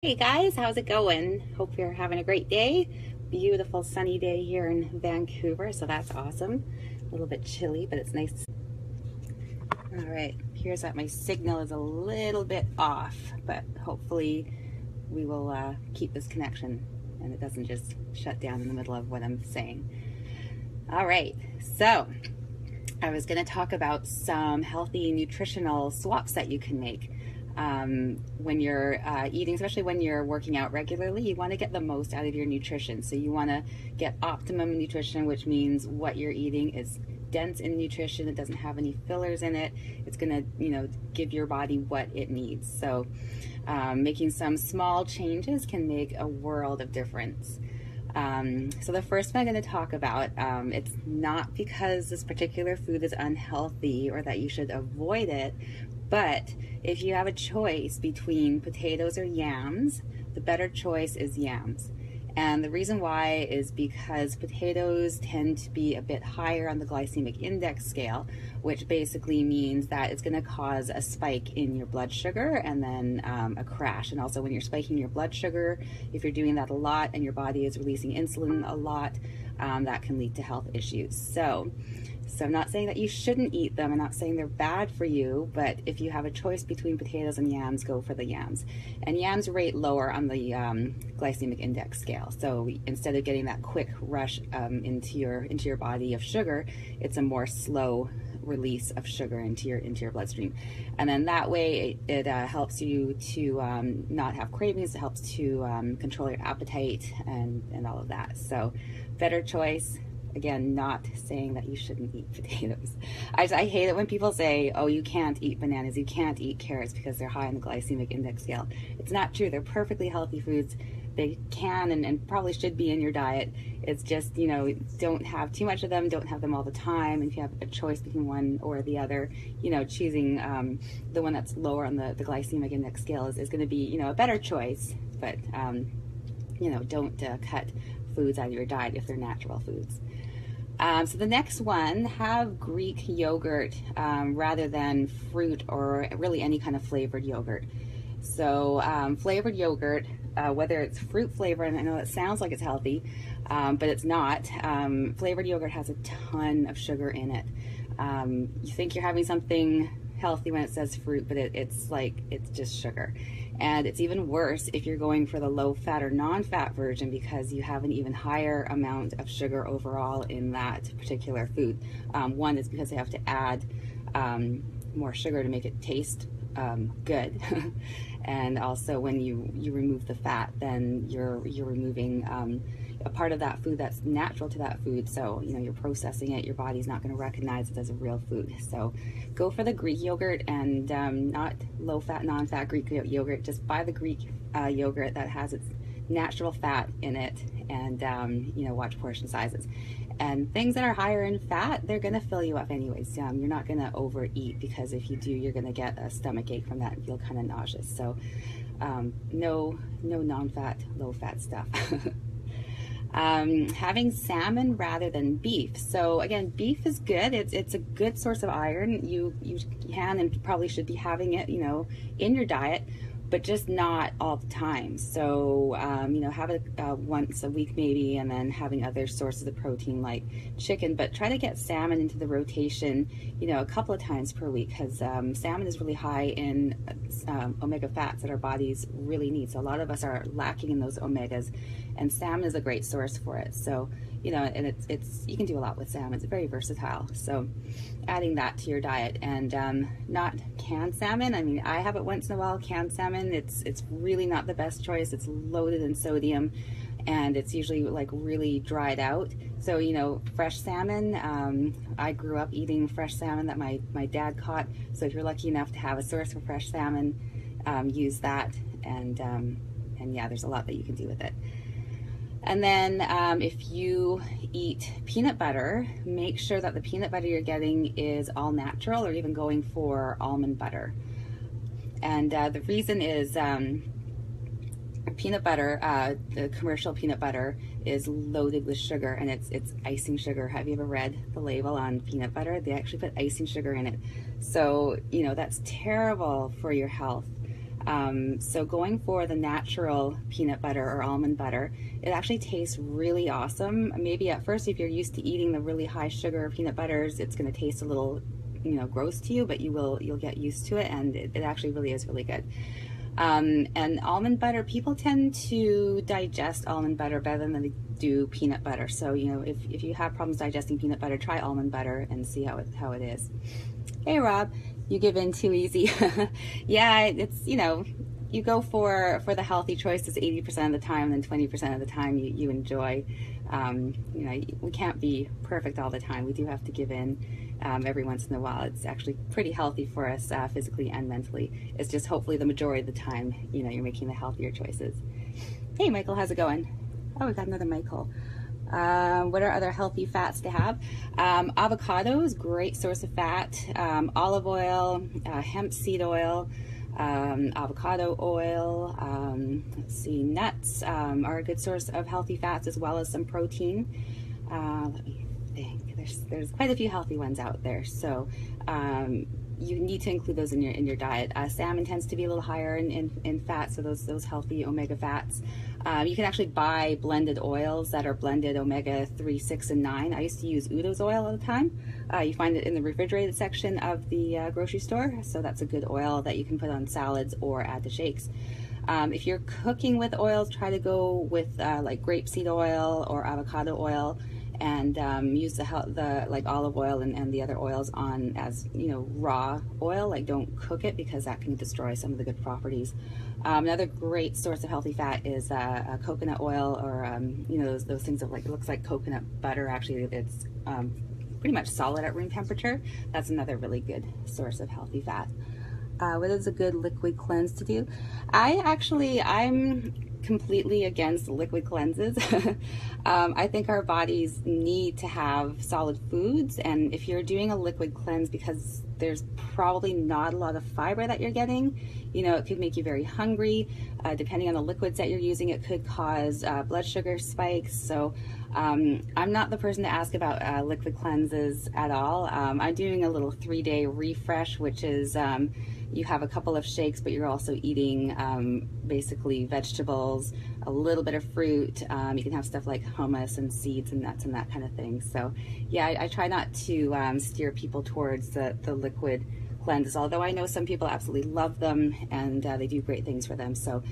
Hey guys, how's it going? Hope you're having a great day. Beautiful sunny day here in Vancouver, so that's awesome. A little bit chilly, but it's nice. All right, here's that my signal is a little bit off, but hopefully we will keep this connection and it doesn't just shut down in the middle of what I'm saying. All right, so I was going to talk about some healthy nutritional swaps that you can make. When you're eating, especially when you're working out regularly, you want to get the most out of your nutrition. So you want to get optimum nutrition, which means what you're eating is dense in nutrition. It doesn't have any fillers in it. It's going to, give your body what it needs. So making some small changes can make a world of difference. So the first one I'm going to talk about, it's not because this particular food is unhealthy or that you should avoid it, but if you have a choice between potatoes or yams, the better choice is yams. And the reason why is because potatoes tend to be a bit higher on the glycemic index scale, which basically means that it's going to cause a spike in your blood sugar and then a crash. And also when you're spiking your blood sugar, if you're doing that a lot and your body is releasing insulin a lot, that can lead to health issues. So I'm not saying that you shouldn't eat them. I'm not saying they're bad for you, but if you have a choice between potatoes and yams, go for the yams. And yams rate lower on the glycemic index scale. So instead of getting that quick rush into your body of sugar, it's a more slow release of sugar into your bloodstream. And then that way it helps you to not have cravings. It helps to control your appetite and all of that. So better choice. Again, not saying that you shouldn't eat potatoes. I hate it when people say, oh, you can't eat bananas, you can't eat carrots because they're high on the glycemic index scale. It's not true. They're perfectly healthy foods. They can and probably should be in your diet. It's just, don't have too much of them, don't have them all the time. And if you have a choice between one or the other, choosing the one that's lower on the glycemic index scale is going to be, a better choice. But, don't cut foods out of your diet if they're natural foods. So the next one, have Greek yogurt rather than fruit or really any kind of flavored yogurt. So flavored yogurt, whether it's fruit flavor, and I know it sounds like it's healthy, but it's not. Flavored yogurt has a ton of sugar in it. You think you're having something healthy when it says fruit, but it's just sugar. And it's even worse if you're going for the low fat or non-fat version because you have an even higher amount of sugar overall in that particular food. One is because they have to add more sugar to make it taste good. And also when you remove the fat, then you're removing a part of that food that's natural to that food. So, you're processing it, your body's not going to recognize it as a real food. So go for the Greek yogurt and not low fat, non-fat Greek yogurt. Just buy the Greek yogurt that has its natural fat in it and, watch portion sizes. And things that are higher in fat, they're going to fill you up anyways. You're not going to overeat because if you do, you're going to get a stomach ache from that and feel kind of nauseous. So no non-fat, low-fat stuff. Having salmon rather than beef. So again, beef is good. It's a good source of iron. You can and probably should be having it, in your diet, but just not all the time. So, have it once a week maybe, and then having other sources of protein like chicken, but try to get salmon into the rotation, a couple of times per week because salmon is really high in omega fats that our bodies really need. So a lot of us are lacking in those omegas, and salmon is a great source for it. So, and it's you can do a lot with salmon. It's very versatile. So adding that to your diet and not canned salmon. I mean, I have it once in a while, canned salmon. It's really not the best choice. It's loaded in sodium and it's usually like really dried out. So, fresh salmon, I grew up eating fresh salmon that my dad caught. So if you're lucky enough to have a source for fresh salmon, use that. And yeah, there's a lot that you can do with it. And then if you eat peanut butter, make sure that the peanut butter you're getting is all natural or even going for almond butter. And the reason is peanut butter, the commercial peanut butter is loaded with sugar and it's icing sugar. Have you ever read the label on peanut butter? They actually put icing sugar in it. So, that's terrible for your health. So going for the natural peanut butter or almond butter, it actually tastes really awesome. Maybe at first, if you're used to eating the really high sugar peanut butters, it's going to taste a little, gross to you, but you'll get used to it, and it actually really is really good. And almond butter, people tend to digest almond butter better than they do peanut butter. So, if you have problems digesting peanut butter, try almond butter and see how it is. Hey, Rob, you give in too easy. Yeah, it's, you go for the healthy choices 80% of the time, and then 20% of the time you enjoy. We can't be perfect all the time. We do have to give in every once in a while. It's actually pretty healthy for us physically and mentally. It's just hopefully the majority of the time, you're making the healthier choices. Hey, Michael, how's it going? Oh, we got another Michael. What are other healthy fats to have? Avocados, great source of fat. Olive oil, hemp seed oil, avocado oil, let's see, nuts are a good source of healthy fats, as well as some protein. Let me think. There's quite a few healthy ones out there, so you need to include those in your diet. Salmon tends to be a little higher in fat, so those healthy omega fats. You can actually buy blended oils that are blended omega 3, 6, and 9. I used to use Udo's oil all the time. You find it in the refrigerated section of the grocery store, so that's a good oil that you can put on salads or add to shakes. If you're cooking with oils, try to go with like grapeseed oil or avocado oil, and use the like olive oil and the other oils on as raw oil. Like, don't cook it, because that can destroy some of the good properties. Another great source of healthy fat is coconut oil, or those things that it looks like coconut butter. Actually, it's pretty much solid at room temperature. That's another really good source of healthy fat. What is a good liquid cleanse to do? I'm completely against liquid cleanses. I think our bodies need to have solid foods, and if you're doing a liquid cleanse, because there's probably not a lot of fiber that you're getting, it could make you very hungry. Depending on the liquids that you're using, it could cause blood sugar spikes. So I'm not the person to ask about liquid cleanses at all. I'm doing a little 3-day refresh, which is you have a couple of shakes, but you're also eating basically vegetables, a little bit of fruit. You can have stuff like hummus and seeds and nuts and that kind of thing. So yeah, I try not to steer people towards the liquid cleanses, although I know some people absolutely love them, and they do great things for them. So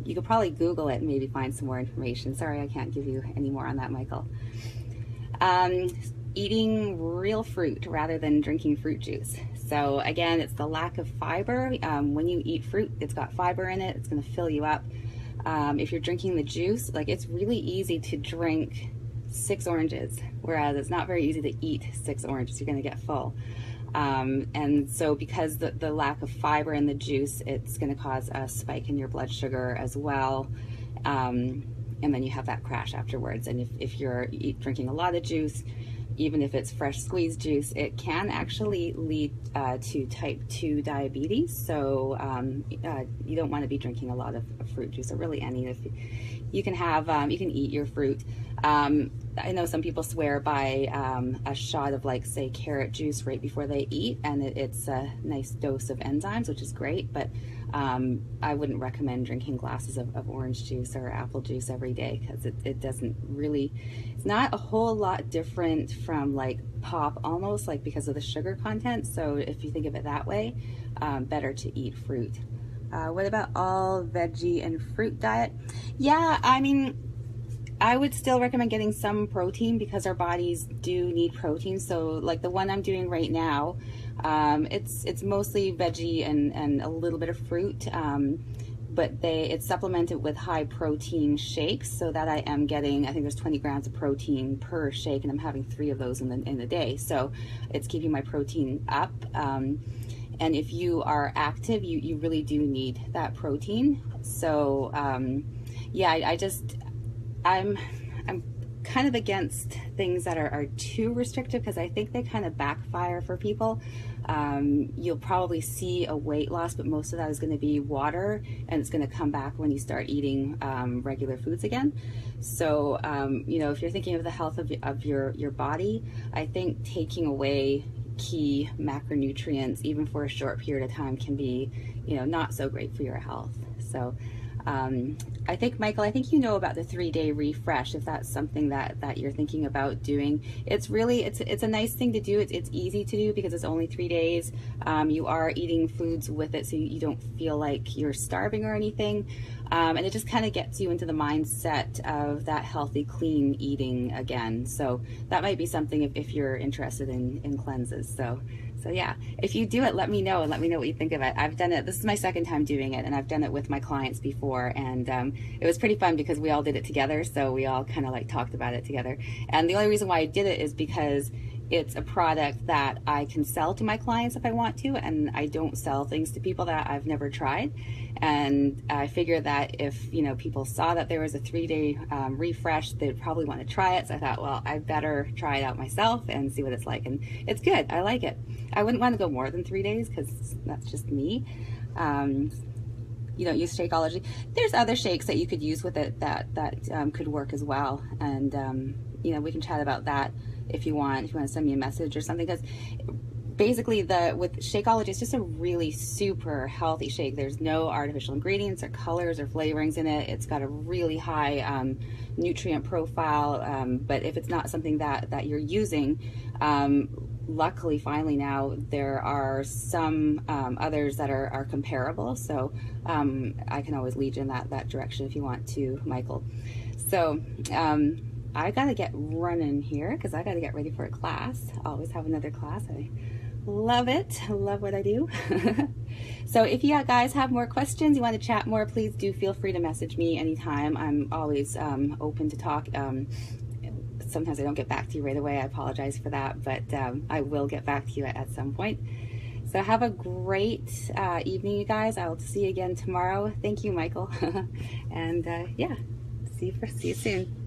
you could probably Google it and maybe find some more information. Sorry, I can't give you any more on that, Michael. Eating real fruit rather than drinking fruit juice. So again, it's the lack of fiber. When you eat fruit, it's got fiber in it. It's going to fill you up. If you're drinking the juice, it's really easy to drink 6 oranges, whereas it's not very easy to eat 6 oranges. You're going to get full. And so because the lack of fiber in the juice, it's going to cause a spike in your blood sugar as well. And then you have that crash afterwards. And if you're drinking a lot of juice, even if it's fresh squeezed juice, it can actually lead to type 2 diabetes. So you don't want to be drinking a lot of fruit juice, or really any. If you can have, you can eat your fruit. I know some people swear by a shot of, say, carrot juice right before they eat, and it's a nice dose of enzymes, which is great, but I wouldn't recommend drinking glasses of orange juice or apple juice every day, because it doesn't really, it's not a whole lot different from pop almost, because of the sugar content. So if you think of it that way, better to eat fruit. What about all veggie and fruit diet? Yeah, I would still recommend getting some protein, because our bodies do need protein. So the one I'm doing right now, it's mostly veggie and a little bit of fruit, but it's supplemented with high protein shakes, so that I am getting, I think there's 20 grams of protein per shake, and I'm having 3 of those in the day. So it's keeping my protein up. And if you are active, you really do need that protein. So yeah, I'm kind of against things that are too restrictive, because I think they kind of backfire for people. You'll probably see a weight loss, but most of that is going to be water, and it's going to come back when you start eating regular foods again. So if you're thinking of the health of your body, I think taking away key macronutrients, even for a short period of time, can be, you know, not so great for your health. So I think, Michael, I think you know about the 3-day refresh, if that's something that you're thinking about doing. It's really, it's a nice thing to do. It's easy to do because it's only 3 days. You are eating foods with it, so you don't feel like you're starving or anything. And it just kind of gets you into the mindset of that healthy, clean eating again. So that might be something if you're interested in cleanses. So yeah, if you do it, let me know, and let me know what you think of it. I've done it, this is my second time doing it, and I've done it with my clients before, and it was pretty fun because we all did it together, so we all kind of like talked about it together. And the only reason why I did it is because it's a product that I can sell to my clients if I want to, and I don't sell things to people that I've never tried. And I figured that if, you know, people saw that there was a 3-day refresh, they'd probably want to try it. So I thought, well, I better try it out myself and see what it's like. And it's good. I like it. I wouldn't want to go more than 3 days because that's just me. You don't use Shakeology. There's other shakes that you could use with it that could work as well. And you know, we can chat about that if you want. If you want to send me a message or something, because basically with Shakeology, it's just a really super healthy shake. There's no artificial ingredients or colors or flavorings in it. It's got a really high nutrient profile, but if it's not something that you're using, luckily finally now there are some others that are comparable, so I can always lead you in that direction if you want to, Michael. So I gotta get running here because I gotta get ready for a class. I always have another class. I love it. I love what I do. So if you guys have more questions, you want to chat more, please do feel free to message me anytime. I'm always open to talk. Sometimes I don't get back to you right away. I apologize for that, but I will get back to you at some point. So have a great evening, you guys. I will see you again tomorrow. Thank you, Michael. And yeah, see you soon.